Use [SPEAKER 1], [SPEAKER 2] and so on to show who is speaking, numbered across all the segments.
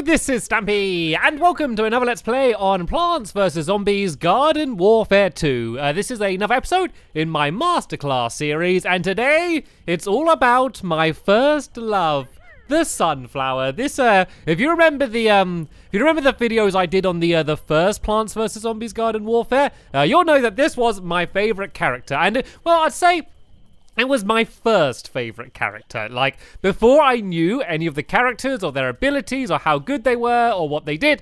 [SPEAKER 1] This is Stampy, and welcome to another Let's Play on Plants vs. Zombies Garden Warfare 2. This is another episode in my Masterclass series, and today it's all about my first love, the sunflower. This, if you remember the videos I did on the first Plants vs. Zombies Garden Warfare, you'll know that this was my favorite character, and well, I'd say it was my first favorite character. Like, before I knew any of the characters or their abilities or how good they were or what they did,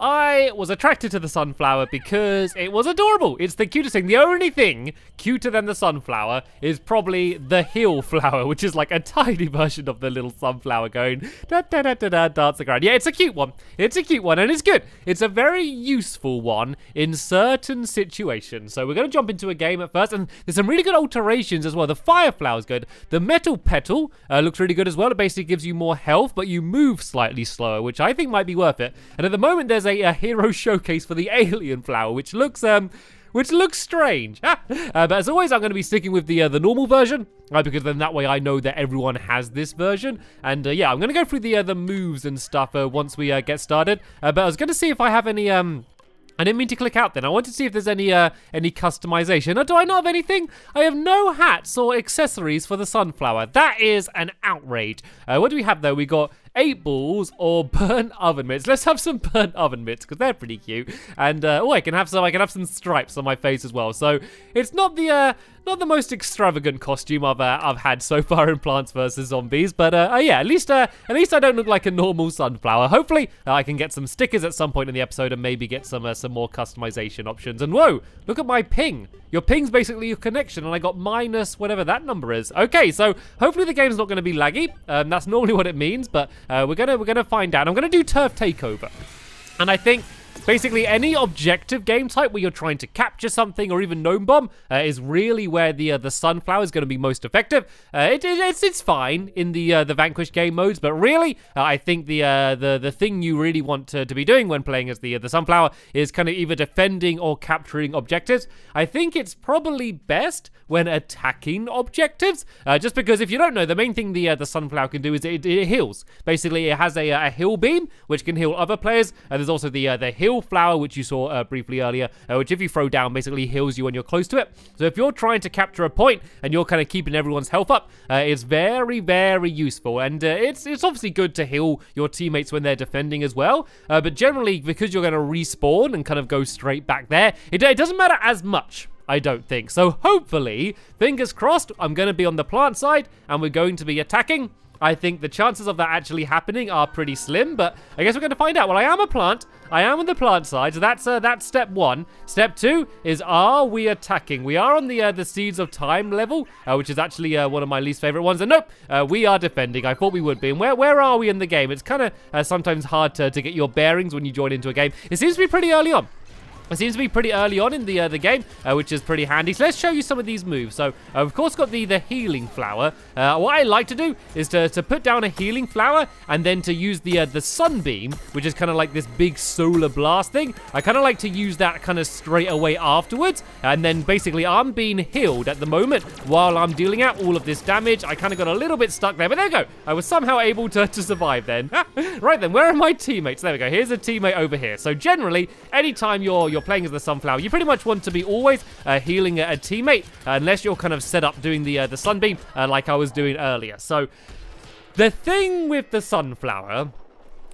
[SPEAKER 1] I was attracted to the sunflower because it was adorable. It's the cutest thing. The only thing cuter than the sunflower is probably the hill flower, which is like a tiny version of the little sunflower going da da da da da, dancing around. Yeah, it's a cute one. It's a cute one, and it's good. It's a very useful one in certain situations. So we're going to jump into a game at first, and there's some really good alterations as well. The fire flower's good. The metal petal looks really good as well. It basically gives you more health, but you move slightly slower, which I think might be worth it. And at the moment, there's a hero showcase for the alien flower, which looks strange. But as always, I'm going to be sticking with the normal version, because then that way I know that everyone has this version. And yeah, I'm going to go through the moves and stuff once we get started. But I was going to see if I have any I didn't mean to click out then. I wanted to see if there's any customization. Or do I not have anything? I have no hats or accessories for the sunflower. That is an outrage. What do we have though? We got 8 balls or burnt oven mitts. Let's have some burnt oven mitts because they're pretty cute. And oh, I can have some stripes on my face as well. So it's not the most extravagant costume I've had so far in Plants vs Zombies, but yeah, at least I don't look like a normal sunflower. Hopefully, I can get some stickers at some point in the episode and maybe get some more customization options. And whoa, look at my ping. Your ping's basically your connection, and I got minus whatever that number is. Okay, so hopefully the game's not going to be laggy. That's normally what it means, but we're gonna find out. I'm gonna do turf takeover, and I think basically any objective game type where you're trying to capture something or even gnome bomb is really where the sunflower is going to be most effective. It's fine in the Vanquish game modes, but really I think the thing you really want to be doing when playing as the sunflower is kind of either defending or capturing objectives. I think it's probably best when attacking objectives, just because if you don't know, the main thing the sunflower can do is it heals. Basically, it has a heal beam which can heal other players. There's also the heal flower, which you saw briefly earlier, which if you throw down basically heals you when you're close to it. So if you're trying to capture a point and you're kind of keeping everyone's health up, it's very, very useful. And it's obviously good to heal your teammates when they're defending as well. But generally, because you're going to respawn and kind of go straight back there, it doesn't matter as much, I don't think. So hopefully, fingers crossed, I'm going to be on the plant side and we're going to be attacking. I think the chances of that actually happening are pretty slim, but I guess we're going to find out. Well, I am a plant. I am on the plant side, so that's step 1. Step 2 is, are we attacking? We are on the Seeds of Time level, which is actually one of my least favorite ones. And nope, we are defending. I thought we would be. And where are we in the game? It's kind of sometimes hard to get your bearings when you join into a game. It seems to be pretty early on. It seems to be pretty early on in the game, which is pretty handy. So let's show you some of these moves. So, of course, got the healing flower. What I like to do is to put down a healing flower and then to use the sunbeam, which is kind of like this big solar blast thing. I kind of like to use that kind of straight away afterwards. And then basically I'm being healed at the moment while I'm dealing out all of this damage. I kind of got a little bit stuck there, but there we go. I was somehow able to survive then. Right then, where are my teammates? There we go. Here's a teammate over here. So generally, anytime you're playing as the sunflower, you pretty much want to be always healing a teammate, unless you're kind of set up doing the sunbeam like I was doing earlier. So the thing with the sunflower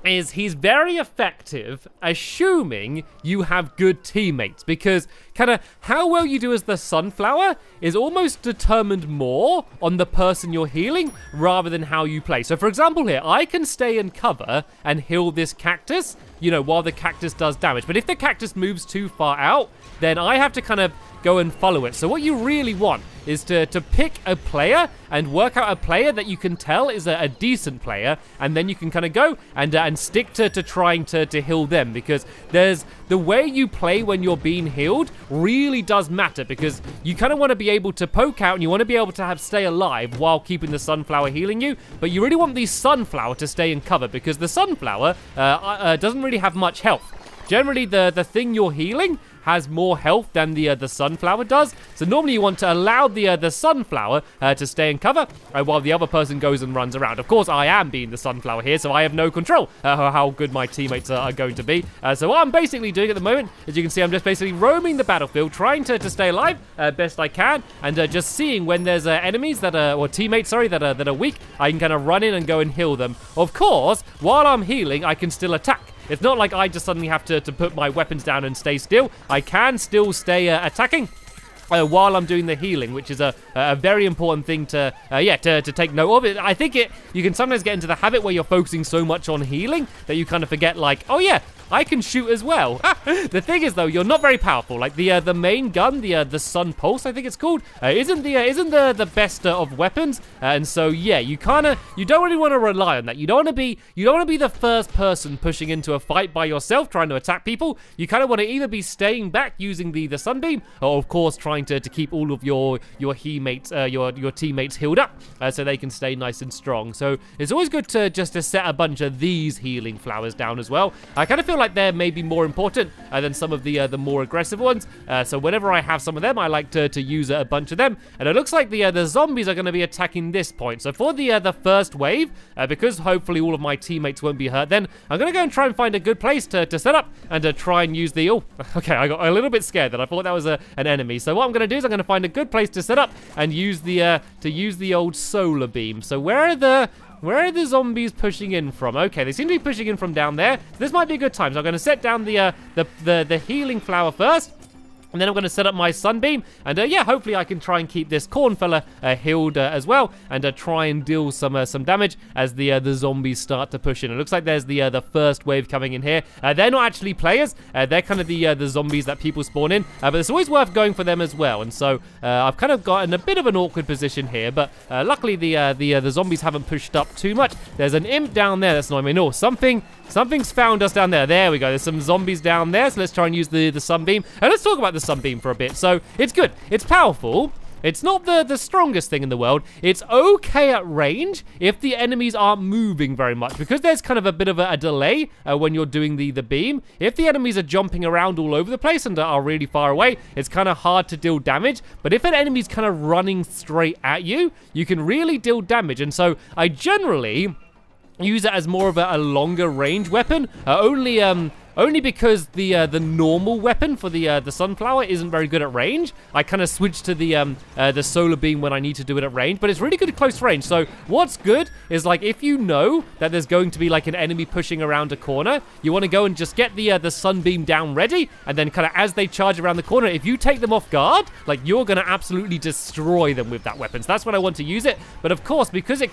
[SPEAKER 1] is he's very effective assuming you have good teammates, because kind of how well you do as the sunflower is almost determined more on the person you're healing rather than how you play. So for example here, I can stay in cover and heal this cactus, you know, while the cactus does damage. But if the cactus moves too far out, then I have to kind of go and follow it. So what you really want is to pick a player and work out a player that you can tell is a decent player, and then you can kind of go and stick to trying to heal them, because there's the way you play when you're being healed really does matter, because you kind of want to be able to poke out and you want to be able to stay alive while keeping the sunflower healing you, but you really want the sunflower to stay in cover, because the sunflower doesn't really have much health. generally the thing you're healing has more health than the sunflower does. So normally you want to allow the sunflower to stay in cover while the other person goes and runs around. Of course, I am being the sunflower here, so I have no control how good my teammates are going to be. So what I'm basically doing at the moment, as you can see, I'm just basically roaming the battlefield, trying to stay alive best I can, and just seeing when there's enemies that are, or teammates, sorry, that are weak, I can kind of run in and go and heal them. Of course, while I'm healing, I can still attack. It's not like I just suddenly have to put my weapons down and stay still. I can still stay attacking while I'm doing the healing, which is a very important thing to take note of. I think you can sometimes get into the habit where you're focusing so much on healing that you kind of forget, like, oh yeah, I can shoot as well. The thing is, though, you're not very powerful. Like the main gun, the Sun Pulse, I think it's called, isn't the best of weapons. And so yeah, you don't really want to rely on that. You don't want to be the first person pushing into a fight by yourself trying to attack people. You kind of want to either be staying back using the Sunbeam, or of course trying to keep all of your teammates healed up so they can stay nice and strong. So it's always good to just set a bunch of these healing flowers down as well. I kind of feel like they're maybe more important than some of the more aggressive ones. So whenever I have some of them, I like to use a bunch of them. And it looks like the zombies are going to be attacking this point. So for the first wave, because hopefully all of my teammates won't be hurt, then I'm going to go and try and find a good place to set up and to try and use the... Oh, okay, I got a little bit scared that I thought that was an enemy. So what I'm going to do is I'm going to find a good place to set up and use the old solar beam. So where are the zombies pushing in from? Okay, they seem to be pushing in from down there. So this might be a good time. So I'm going to set down the healing flower first. And then I'm going to set up my sunbeam, and yeah, hopefully I can try and keep this corn fella healed as well, and try and deal some damage as the zombies start to push in. It looks like there's the first wave coming in here. They're not actually players; they're kind of the zombies that people spawn in. But it's always worth going for them as well. And so I've kind of got in a bit of an awkward position here, but luckily the zombies haven't pushed up too much. There's an imp down there that's annoying me. No, something's found us down there. There we go. There's some zombies down there. So let's try and use the sunbeam. And let's talk about the sunbeam for a bit. So it's good. It's powerful. It's not the strongest thing in the world. It's okay at range if the enemies aren't moving very much, because there's kind of a bit of a delay when you're doing the beam. If the enemies are jumping around all over the place and are really far away, it's kind of hard to deal damage. But if an enemy's kind of running straight at you, you can really deal damage. And so I generally use it as more of a longer range weapon, only because the normal weapon for the sunflower isn't very good at range. I kind of switch to the solar beam when I need to do it at range, but it's really good at close range. So what's good is, like, if you know that there's going to be like an enemy pushing around a corner, you want to go and just get the sunbeam down ready, and then kind of as they charge around the corner, if you take them off guard, like, you're going to absolutely destroy them with that weapon. So that's when I want to use it. But of course, because it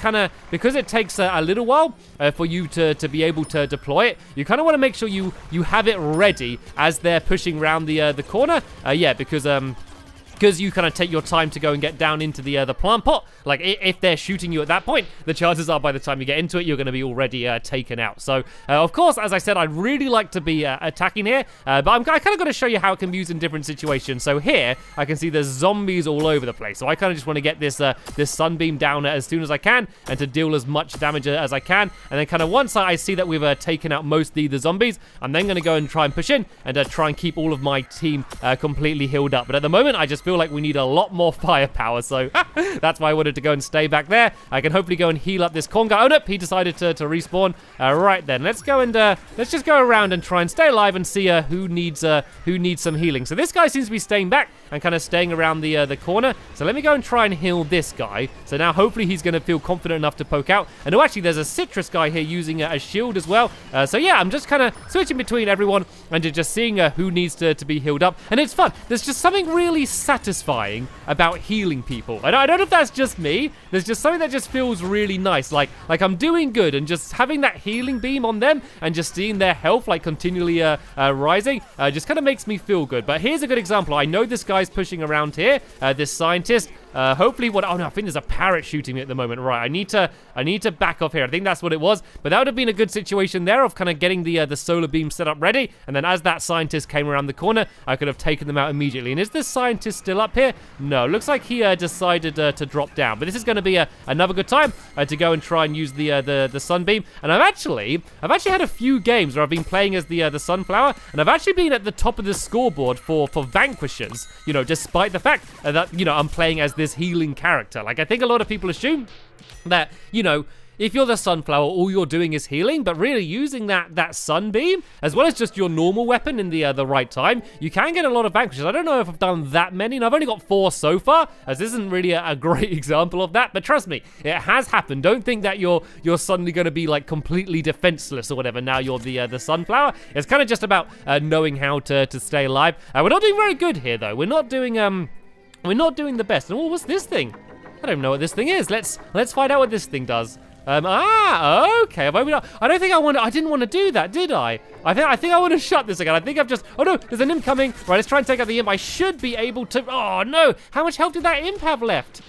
[SPEAKER 1] takes a little while for you to be able to deploy it, you kind of want to make sure you have it ready as they're pushing around the corner. Yeah, because you kind of take your time to go and get down into the plant pot. Like, if they're shooting you at that point, the chances are by the time you get into it, you're going to be already taken out. So, of course, as I said, I'd really like to be attacking here, but I kind of got to show you how it can be used in different situations. So here, I can see there's zombies all over the place. So I kind of just want to get this sunbeam down as soon as I can, and to deal as much damage as I can. And then kind of once I see that we've taken out most of the zombies, I'm then going to go and try and push in and try and keep all of my team completely healed up. But at the moment, I just feel like we need a lot more firepower, so that's why I wanted to go and stay back there. I can hopefully go and heal up this corn guy. Oh nope, he decided to respawn. Right then, let's go and let's just go around and try and stay alive and see who needs some healing. So this guy seems to be staying back and kind of staying around the corner. So let me go and try and heal this guy. So now hopefully he's going to feel confident enough to poke out. And oh, actually there's a citrus guy here using a shield as well. So yeah, I'm just kind of switching between everyone and just seeing who needs to be healed up. And it's fun. There's just something really satisfying about healing people. I don't know if that's just me. There's just something that just feels really nice. Like I'm doing good, and just having that healing beam on them and just seeing their health like continually rising just kind of makes me feel good. But here's a good example. I know this guy's pushing around here, this scientist. Hopefully what... Oh, no, I think there's a parrot shooting me at the moment. Right, I need to back off here. I think that's what it was. But that would have been a good situation there of kind of getting the solar beam set up ready. And then as that scientist came around the corner, I could have taken them out immediately. And is this scientist still up here? No, looks like he decided to drop down. But this is going to be another good time to go and try and use the sunbeam. And I've actually had a few games where I've been playing as the sunflower. And I've actually been at the top of the scoreboard for vanquishers. You know, despite the fact that, you know, I'm playing as this healing character. Like, I think a lot of people assume that, you know, if you're the sunflower, all you're doing is healing, but really using that sunbeam, as well as just your normal weapon in the right time, you can get a lot of vanquishes. I don't know if I've done that many, and I've only got 4 so far, as this isn't really a great example of that, but trust me, it has happened. Don't think that you're suddenly going to be, like, completely defenseless or whatever now you're the sunflower. It's kind of just about knowing how to stay alive. We're not doing very good here, though. We're not doing the best. And what's this thing? I don't know what this thing is. Let's find out what this thing does. Okay. I don't think I didn't want to do that, did I? I think I want to shut this again. I think I've just... Oh, no, there's an imp coming. Right, let's try and take out the imp. I should be able to... Oh, no. How much health did that imp have left?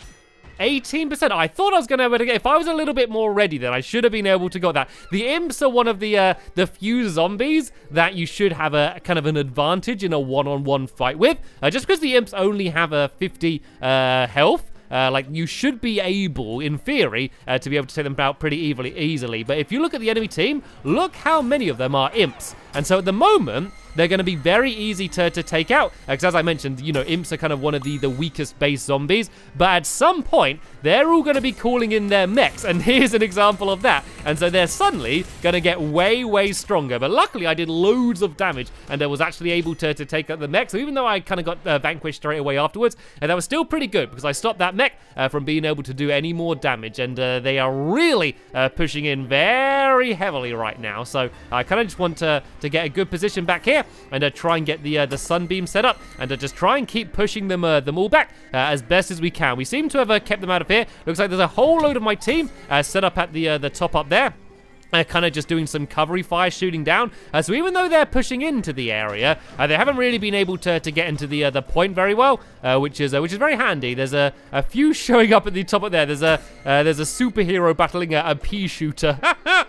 [SPEAKER 1] 18%. I thought I was going to be able to get... If I was a little bit more ready, then I should have been able to got that. The imps are one of the few zombies that you should have a kind of an advantage in a one-on-one fight with. Just because the imps only have 50 health. Like, you should be able, in theory, to be able to take them out pretty easily. But if you look at the enemy team, look how many of them are imps. And so at the moment, they're going to be very easy to take out. Because as I mentioned, you know, imps are kind of one of the weakest base zombies. But at some point, they're all going to be calling in their mechs. And here's an example of that. And so they're suddenly going to get way, way stronger. But luckily, I did loads of damage. And I was actually able to take out the mech. So even though I kind of got vanquished straight away afterwards, and that was still pretty good. Because I stopped that mech from being able to do any more damage. And they are really pushing in very heavily right now. So I kind of just want to get a good position back here. And try and get the sunbeam set up, and just try and keep pushing them all back as best as we can. We seem to have kept them out of here. Looks like there's a whole load of my team set up at the top up there. Kind of just doing some covery fire shooting down. So even though they're pushing into the area, they haven't really been able to get into the point very well, which is very handy. There's a few showing up at the top of there. There's a superhero battling a pea shooter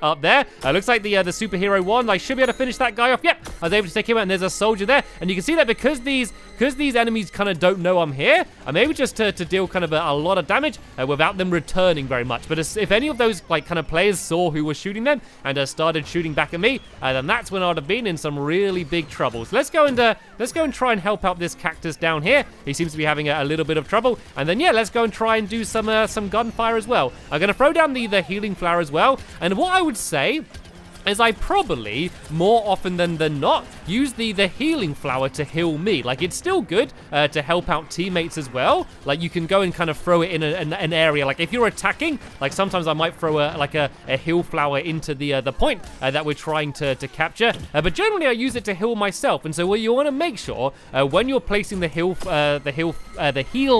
[SPEAKER 1] up there. Looks like the superhero won. I should be able to finish that guy off. Yep, I was able to take him out, and there's a soldier there. And you can see that because these enemies kind of don't know I'm here, I'm able just to deal kind of a lot of damage without them returning very much. But if any of those like kind of players saw who was shooting them and started shooting back at me, then that's when I'd have been in some really big trouble. So let's go and try and help out this cactus down here. He seems to be having a little bit of trouble. And then yeah, let's go and try and do some gunfire as well. I'm gonna throw down the healing flower as well. And what I would say is I probably, more often than not, use the healing flower to heal me. Like, it's still good to help out teammates as well. Like, you can go and kind of throw it in an area. Like, if you're attacking, like, sometimes I might throw a heal flower into the point that we're trying to capture. But generally, I use it to heal myself. And so, what you want to make sure, when you're placing the heal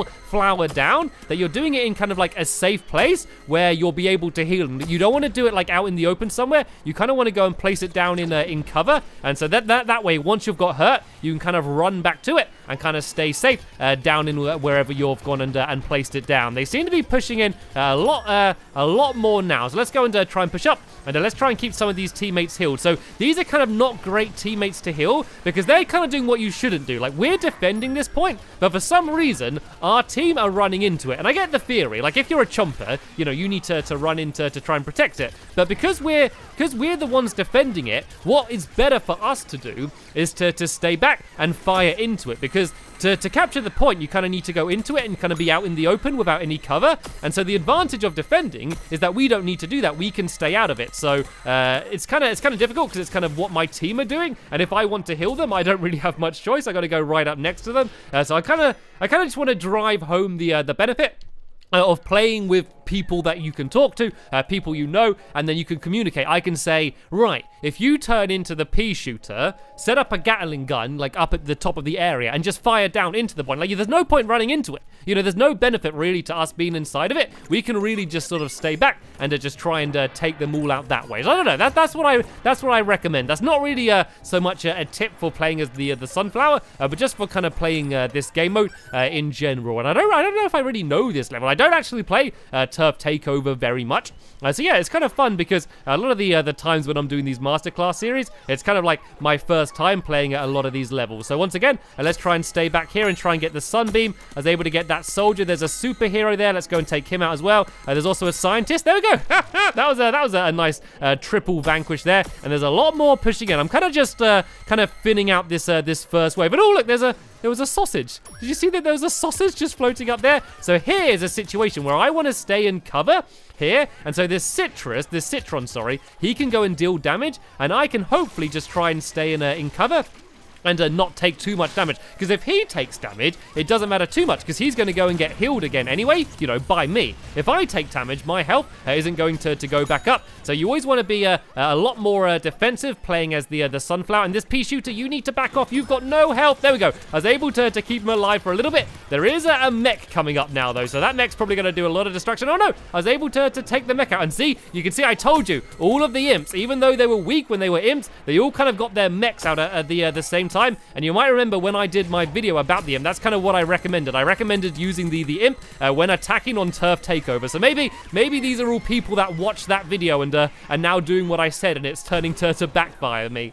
[SPEAKER 1] flower down, that you're doing it in kind of like a safe place where you'll be able to heal. You don't want to do it like out in the open somewhere. You kind of want to go and place it down in cover, and so that way, once you've got hurt, you can kind of run back to it and kind of stay safe down in wherever you've gone and placed it down. They seem to be pushing in a lot more now. So let's go and try and push up, and let's try and keep some of these teammates healed. So these are kind of not great teammates to heal because they're kind of doing what you shouldn't do. Like, we're defending this point, but for some reason, our team are running into it. And I get the theory, like if you're a chomper, you know, you need to run in to try and protect it. But because we're the ones defending it, what is better for us to do is to stay back and fire into it, because to capture the point, you kind of need to go into it and kind of be out in the open without any cover. And so the advantage of defending is that we don't need to do that. We can stay out of it. So it's kind of difficult because it's kind of what my team are doing. And if I want to heal them, I don't really have much choice. I got to go right up next to them. So I kind of just want to drive home the benefit of playing with people that you can talk to, people you know, and then you can communicate. I can say, right, if you turn into the pea shooter, set up a Gatling gun, like up at the top of the area, and just fire down into the point. Like, there's no point running into it. You know, there's no benefit really to us being inside of it. We can really just sort of stay back and just try and take them all out that way. So I don't know. That's what I recommend. That's not really so much a tip for playing as the Sunflower, but just for kind of playing this game mode in general. And I don't know if I really know this level. I don't actually play Turf Takeover very much. So yeah, it's kind of fun because a lot of the times when I'm doing these masterclass series, it's kind of like my first time playing a lot of these levels. So once again, let's try and stay back here and try and get the Sunbeam. I was able to get that soldier. There's a superhero there. Let's go and take him out as well. There's also a scientist. There we go. that was a nice triple vanquish there. And there's a lot more pushing in. I'm kind of just kind of thinning out this this first wave. And oh look, there was a sausage. Did you see that there was a sausage just floating up there? So here's a situation where I want to stay in cover here, and so this Citron, sorry, he can go and deal damage, and I can hopefully just try and stay in cover and not take too much damage. Because if he takes damage, it doesn't matter too much, because he's going to go and get healed again anyway, you know, by me. If I take damage, my health isn't going to go back up. So you always want to be a lot more defensive playing as the Sunflower. And this pea shooter, you need to back off. You've got no health. There we go. I was able to keep him alive for a little bit. There is a mech coming up now, though. So that mech's probably going to do a lot of destruction. Oh, no. I was able to take the mech out. And see, you can see, I told you, all of the imps, even though they were weak when they were imps, they all kind of got their mechs out at the same time. And you might remember when I did my video about the imp, that's kind of what I recommended. I recommended using the imp when attacking on Turf Takeover. So maybe these are all people that watched that video and are now doing what I said, and it's turning to backfire me.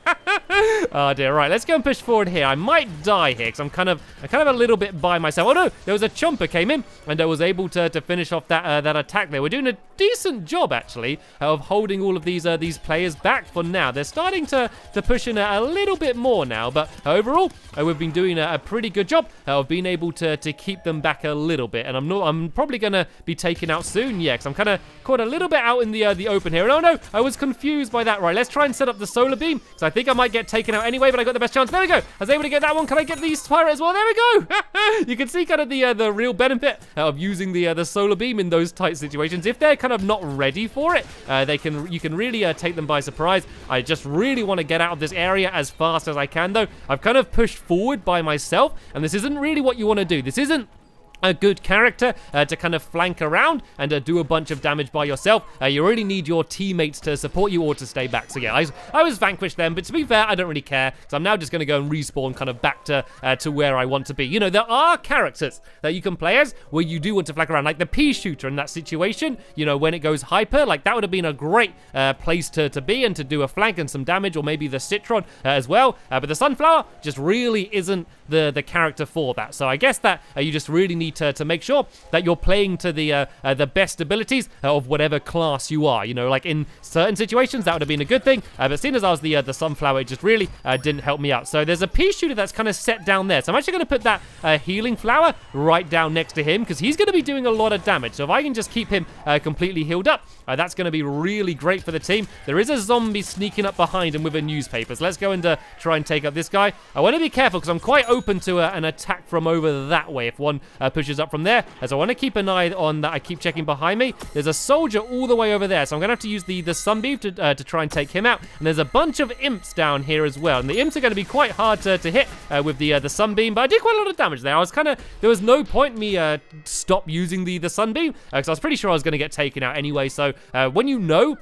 [SPEAKER 1] Oh dear. Right, let's go and push forward here. I might die here because I'm kind of a little bit by myself. Oh no, there was a chomper came in and I was able to finish off that attack there. We're doing a decent job actually of holding all of these players back for now. They're starting to push in a little bit more now, but overall we've been doing a pretty good job of being able to keep them back a little bit. And I'm probably gonna be taken out soon, yeah, because I'm kind of caught a little bit out in the open here. And oh no, I was confused by that. Right, let's try and set up the solar beam because I think I might get taken out anyway, but I got the best chance. There we go. I was able to get that one. Can I get these pirate as well? There we go. You can see kind of the real benefit of using the solar beam in those tight situations. If they're kind of not ready for it, you can really take them by surprise. I just really want to get out of this area as fast as I can, though. I've kind of pushed forward by myself, and this isn't really what you want to do. This isn't a good character to kind of flank around and do a bunch of damage by yourself. You really need your teammates to support you or to stay back. So yeah, I was vanquished then, but to be fair, I don't really care. So I'm now just going to go and respawn kind of back to where I want to be. You know, there are characters that you can play as where you do want to flank around, like the pea shooter in that situation. You know, when it goes hyper, like that would have been a great place to be and to do a flank and some damage, or maybe the Citron as well. But the Sunflower just really isn't the character for that. So I guess that you just really need to make sure that you're playing to the best abilities of whatever class you are. You know, like in certain situations that would have been a good thing, but seeing as I was the Sunflower, it just really didn't help me out. So there's a pea shooter that's kind of set down there. So I'm actually going to put that healing flower right down next to him because he's going to be doing a lot of damage. So if I can just keep him completely healed up, that's going to be really great for the team. There is a zombie sneaking up behind him with a newspaper. So let's go and try and take up this guy. I want to be careful because I'm quite open to an attack from over that way if one pushes up from there. So I want to keep an eye on that. I keep checking behind me. There's a soldier all the way over there. So I'm going to have to use the sunbeam to try and take him out. And there's a bunch of imps down here as well. And the imps are going to be quite hard to hit with the sunbeam. But I did quite a lot of damage there. I was there was no point me stop using the sunbeam because I was pretty sure I was going to get taken out anyway. So when you know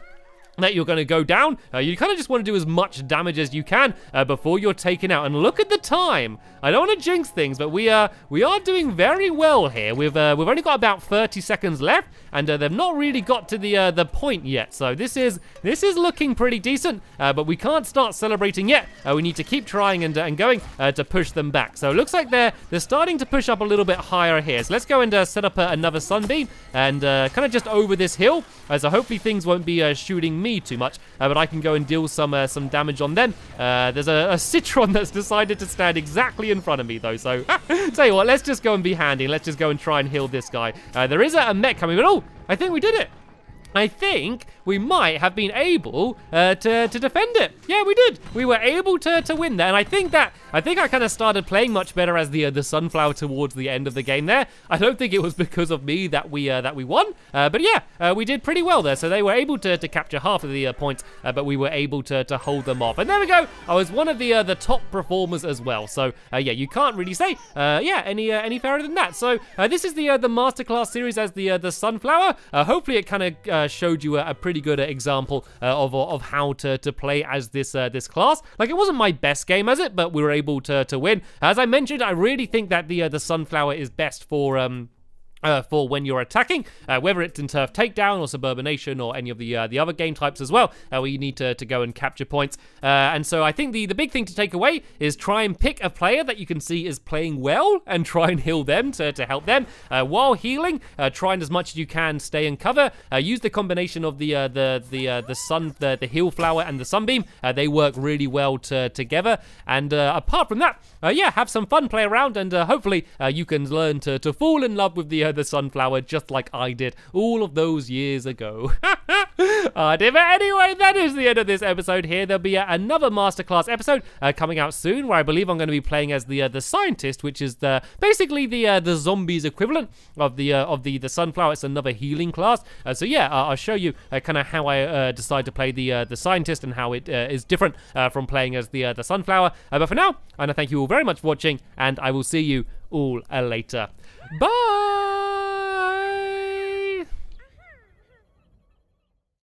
[SPEAKER 1] that you're going to go down, you kind of just want to do as much damage as you can before you're taken out. And look at the time. I don't want to jinx things, but we are doing very well here. We've only got about 30 seconds left, and they've not really got to the point yet. So this is looking pretty decent, but we can't start celebrating yet. We need to keep trying and going to push them back. So it looks like they're starting to push up a little bit higher here. So let's go and set up another sunbeam and kind of just over this hill. So hopefully things won't be shooting me too much, but I can go and deal some damage on them. There's a Citron that's decided to stand exactly in front of me though, so tell you what, let's just go and be handy. Let's just go and try and heal this guy. There is a mech coming, but oh, I think we did it. I think we might have been able to defend it. Yeah, we did. We were able to win there, and I think I kind of started playing much better as the sunflower towards the end of the game there. I don't think it was because of me that we won, but yeah, we did pretty well there. So they were able to capture half of the points, but we were able to hold them off. And there we go. I was one of the top performers as well. So yeah, you can't really say yeah any fairer than that. So this is the masterclass series as the sunflower. Hopefully it kind of showed you a pretty good example of how to play as this class. Like, it wasn't my best game as it, but we were able to win. As I mentioned, I really think that the sunflower is best for when you're attacking, whether it's in turf takedown or suburbanation or any of the other game types as well, where you need to go and capture points. And so I think the big thing to take away is try and pick a player that you can see is playing well and try and heal them to help them. While healing, try and as much as you can stay in cover. Use the combination of the heal flower and the sunbeam. They work really well together. And apart from that, yeah, have some fun, play around, and hopefully you can learn to fall in love with the sunflower just like I did all of those years ago. But anyway, that is the end of this episode here. There'll be another masterclass episode coming out soon, where I believe I'm going to be playing as the scientist, which is basically the zombies equivalent of the sunflower. It's another healing class. So yeah, I'll show you kind of how I decide to play the scientist and how it is different from playing as the sunflower. But for now, I want to thank you all very much for watching, and I will see you all later. Bye!